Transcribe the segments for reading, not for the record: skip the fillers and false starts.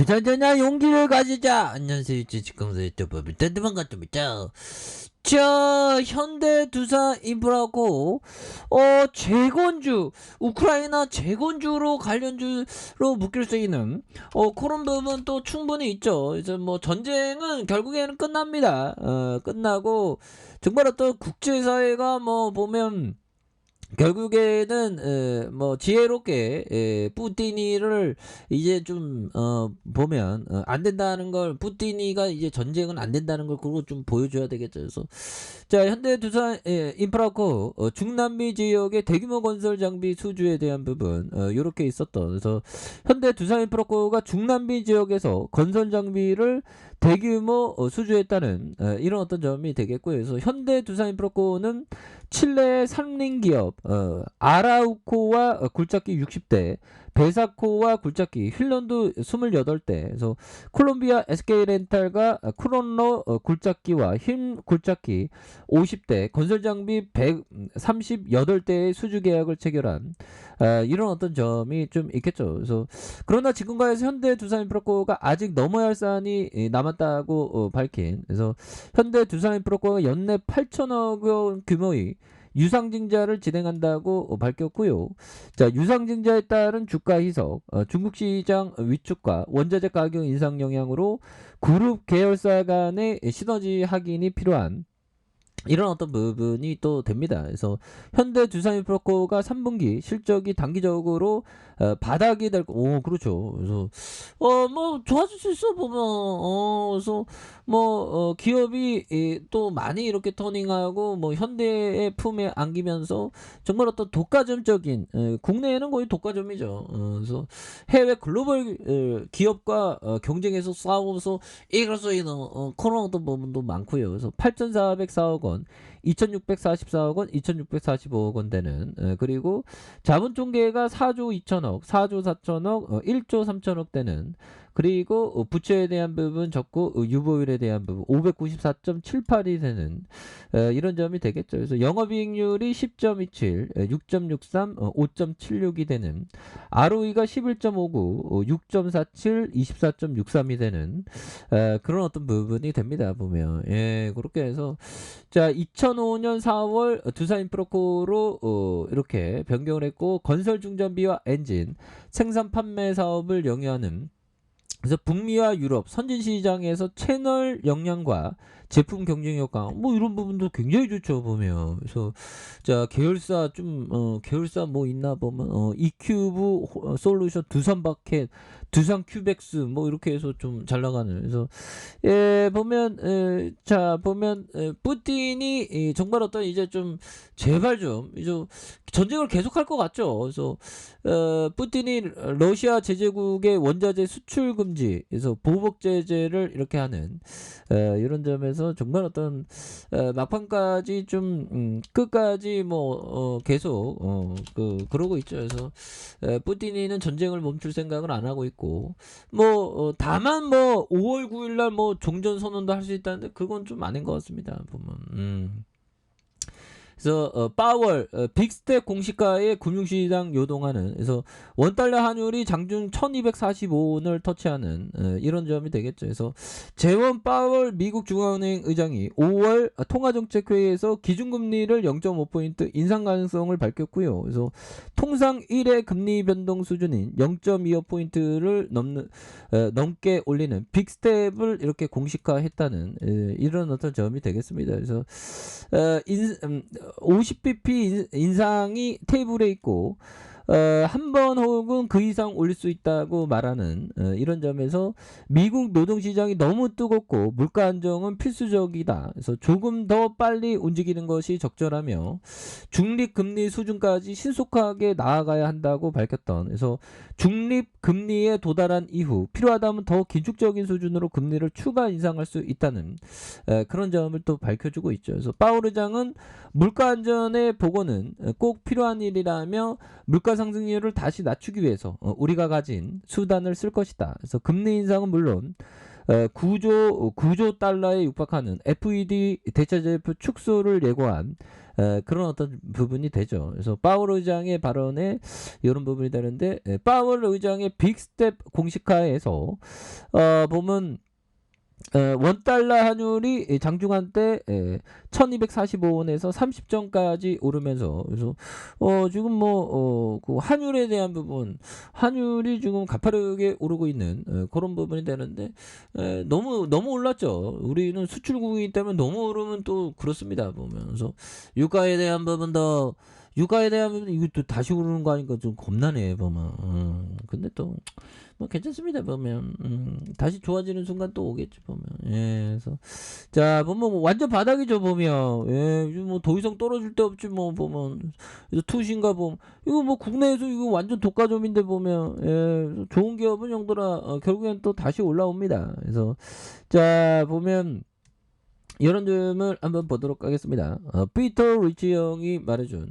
주저전야 용기를 가지자. 안녕하세요. 지금서 유튜브 랜드만 같은 있죠. 자, 현대 두산 인프라고 재건주, 우크라이나 재건주로 관련주로 묶일 수 있는 그런 부분 또 충분히 있죠. 그래서 뭐 전쟁은 결국에는 끝납니다. 끝나고 정말 어떤 국제사회가 뭐 보면 결국에는 뭐 지혜롭게 뿌띠니를 이제 좀 보면 안 된다는 걸, 뿌띠니가 이제 전쟁은 안 된다는 걸 그거 좀 보여줘야 되겠죠. 그래서 자, 현대두산 인프라코 중남미 지역의 대규모 건설 장비 수주에 대한 부분 요렇게 있었던. 그래서 현대두산 인프라코가 중남미 지역에서 건설 장비를 대규모 수주했다는 이런 어떤 점이 되겠고요. 그래서 현대두산 인프라코는 칠레의 산림기업 아라우코와 굴착기 60대, 베사코와 굴착기 휠런드 28대, 그래서 콜롬비아 SK렌탈과 크론로 굴착기와 힘 굴착기 50대, 건설장비 138대의 수주 계약을 체결한 이런 어떤 점이 좀 있겠죠. 그래서 그러나 지금과에서 현대두산인프라코가 아직 넘어야 할 사안이 남았다고 밝힌. 그래서 현대두산인프라코가 연내 8천억 원 규모의 유상증자를 진행한다고 밝혔고요. 자, 유상증자에 따른 주가 희석, 중국 시장 위축과 원자재 가격 인상 영향으로 그룹 계열사 간의 시너지 확인이 필요한 이런 어떤 부분이 또 됩니다. 그래서 현대두산인프라코가 3분기 실적이 단기적으로 바닥이 될 거. 오, 그렇죠. 그래서 뭐 좋아질 수 있어 보면. 그래서 뭐 기업이 또 많이 이렇게 터닝하고 뭐 현대의 품에 안기면서 정말 어떤 독과점적인, 국내에는 거의 독과점이죠. 그래서 해외 글로벌 기업과 경쟁해서 싸워서 이럴 수 있는 그런 어떤 부분도 많고요. 그래서 8,404억 원, 2,644억 원, 2,645억 원 되는, 그리고 자본총계가 4조 2천억, 4조 4천억, 1조 3천억 되는, 그리고 부채에 대한 부분 적고 유보율에 대한 부분 594.78이 되는 이런 점이 되겠죠. 그래서 영업이익률이 10.27, 6.63, 5.76이 되는, ROE가 11.59, 6.47, 24.63이 되는 그런 어떤 부분이 됩니다. 보면 그렇게 해서 자, 2005년 4월 두산인프라코로 이렇게 변경을 했고, 건설 중전비와 엔진 생산 판매 사업을 영위하는, 그래서 북미와 유럽 선진 시장에서 채널 역량과 제품 경쟁 효과 뭐 이런 부분도 굉장히 좋죠 보면. 그래서 자, 계열사 좀 계열사 뭐 있나 보면 이큐브 솔루션, 두산 바켓, 두산 큐백스 뭐 이렇게 해서 좀 잘 나가는. 그래서 보면 자, 보면 뿌틴이 정말 어떤 이제 좀 제발 좀 이제 전쟁을 계속할 것 같죠. 그래서 뿌틴이 러시아 제재국의 원자재 수출 금지, 그래서 보복 제재를 이렇게 하는 이런 점에서 정말 어떤 막판까지 좀 끝까지 뭐 계속 그러고 있죠. 그래서 뿌틴이는 전쟁을 멈출 생각을 안 하고 있고, 뭐 다만 뭐 5월 9일날 뭐 종전 선언도 할 수 있다는데 그건 좀 아닌 것 같습니다. 보면. 그래서 파월 빅스텝 공시가의 금융시장 요동하는. 그래서 원달러 환율이 장중 1245원을 터치하는 이런 점이 되겠죠. 그래서 제원 파월 미국 중앙은행 의장이 5월 통화정책회의에서 기준금리를 0.5포인트 인상 가능성을 밝혔고요. 그래서 통상 1회 금리 변동 수준인 0.25포인트를 넘게 올리는 빅스텝을 이렇게 공식화했다는 이런 어떤 점이 되겠습니다. 그래서 50bp 인상이 테이블에 있고 한 번 혹은 그 이상 올릴 수 있다고 말하는 이런 점에서 미국 노동시장이 너무 뜨겁고 물가 안정은 필수적이다. 그래서 조금 더 빨리 움직이는 것이 적절하며 중립금리 수준까지 신속하게 나아가야 한다고 밝혔던. 그래서 중립금리에 도달한 이후 필요하다면 더 긴축적인 수준으로 금리를 추가 인상할 수 있다는 그런 점을 또 밝혀주고 있죠. 그래서 파월 의장은 물가 안전의 복원은 꼭 필요한 일이라며 물가 상승률을 다시 낮추기 위해서 우리가 가진 수단을 쓸 것이다. 그래서 금리 인상은 물론 9조 달러에 육박하는 FED 대체제표 축소를 예고한 그런 어떤 부분이 되죠. 그래서 파월 의장의 발언에 이런 부분이 되는데 파월 의장의 빅스텝 공식화에서 보면 $1 환율이 장중한 때 1245원에서 30전까지 오르면서 그래서 지금 그 환율에 대한 부분 환율이 지금 가파르게 오르고 있는 그런 부분이 되는데 너무 올랐죠. 우리는 수출국이기 때문에 너무 오르면 또 그렇습니다. 보면서 유가에 대한 부분도 유가에 대한 부분 이것도 다시 오르는 거 아닌가 좀 겁나네 보면. 근데 또 뭐 괜찮습니다 보면 다시 좋아지는 순간 또 오겠지 보면. 예, 그래서 자 보면 뭐 완전 바닥이죠 보면. 예, 뭐 더 이상 떨어질 데 없지 뭐 보면. 그래서 투신가 보면 이거 뭐 국내에서 이거 완전 독과점인데 보면. 예, 좋은 기업은 형들아 결국엔 또 다시 올라옵니다. 그래서 자 보면 이런 점을 한번 보도록 하겠습니다. 피터 리치 형이 말해준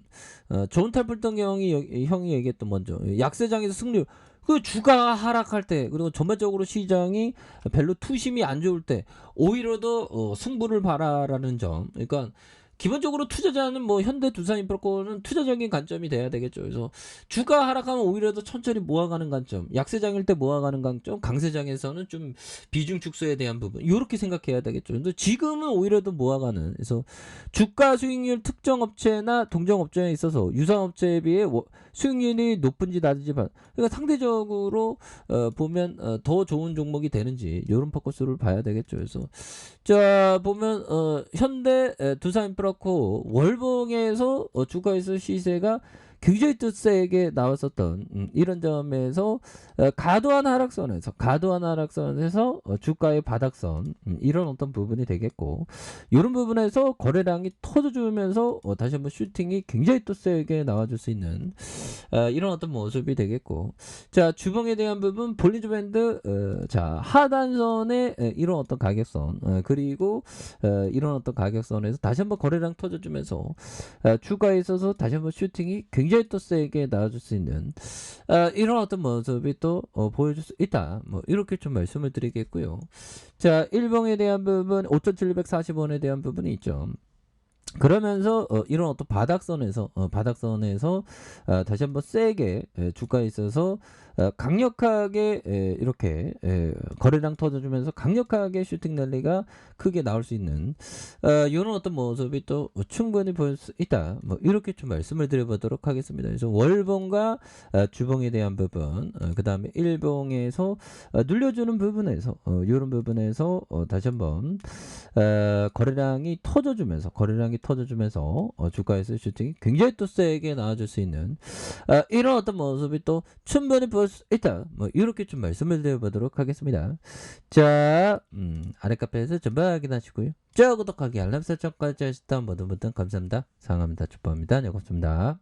존 탈플턴 형이 얘기했던 먼저 약세장에서 승률 그 주가가 하락할 때 그리고 전반적으로 시장이 별로 투심이 안 좋을 때 오히려 더 승부를 봐라라는 점. 그러니까 기본적으로 투자자는 뭐 현대 두산인프라코는 투자적인 관점이 돼야 되겠죠. 그래서 주가 하락하면 오히려 더 천천히 모아가는 관점, 약세장일 때 모아가는 관점, 강세장에서는 좀 비중 축소에 대한 부분 이렇게 생각해야 되겠죠. 근데 지금은 오히려 더 모아가는. 그래서 주가 수익률 특정 업체나 동종 업체에 있어서 유상 업체에 비해 수익률이 높은지 낮은지 그러니까 상대적으로 보면 더 좋은 종목이 되는지 이런 포커스를 봐야 되겠죠. 그래서 자 보면 현대 두산인프라코 월봉에서 주가에서 시세가 굉장히 또 세게 나왔었던 이런 점에서 과도한 하락선에서 주가의 바닥선 이런 어떤 부분이 되겠고 이런 부분에서 거래량이 터져주면서 다시 한번 슈팅이 굉장히 또 세게 나와줄 수 있는 이런 어떤 모습이 되겠고 자 주봉에 대한 부분 볼린저 밴드 자 하단선의 이런 어떤 가격선 그리고 이런 어떤 가격선에서 다시 한번 거래량 터져주면서 주가에 있어서 다시 한번 슈팅이 굉장히 또 세게 나와줄 수 있는 이런 어떤 모습이 또 보여줄 수 있다. 뭐 이렇게 좀 말씀을 드리겠고요. 자 일봉에 대한 부분 5,740원에 대한 부분이 있죠. 그러면서 이런 어떤 바닥선에서 다시 한번 세게 주가에 있어서 강력하게 이렇게 거래량 터져주면서 강력하게 슈팅 랠리가 크게 나올 수 있는 이런 어떤 모습이 또 충분히 보일 수 있다. 뭐 이렇게 좀 말씀을 드려보도록 하겠습니다. 그래서 월봉과 주봉에 대한 부분, 그 다음에 일봉에서 눌려주는 부분에서 이런 부분에서 다시 한번 거래량이 터져주면서 주가에서 슈팅이 굉장히 또 세게 나와줄 수 있는 이런 어떤 모습이 또 충분히 보일 수 있다. 뭐 이렇게 좀 말씀을 드려보도록 하겠습니다. 자 아래 카페에서 전부 확인하시고요. 자 구독하기 알람 설정까지 하셨던 모든 분들 감사합니다. 사랑합니다. 축복합니다. 네 고맙습니다.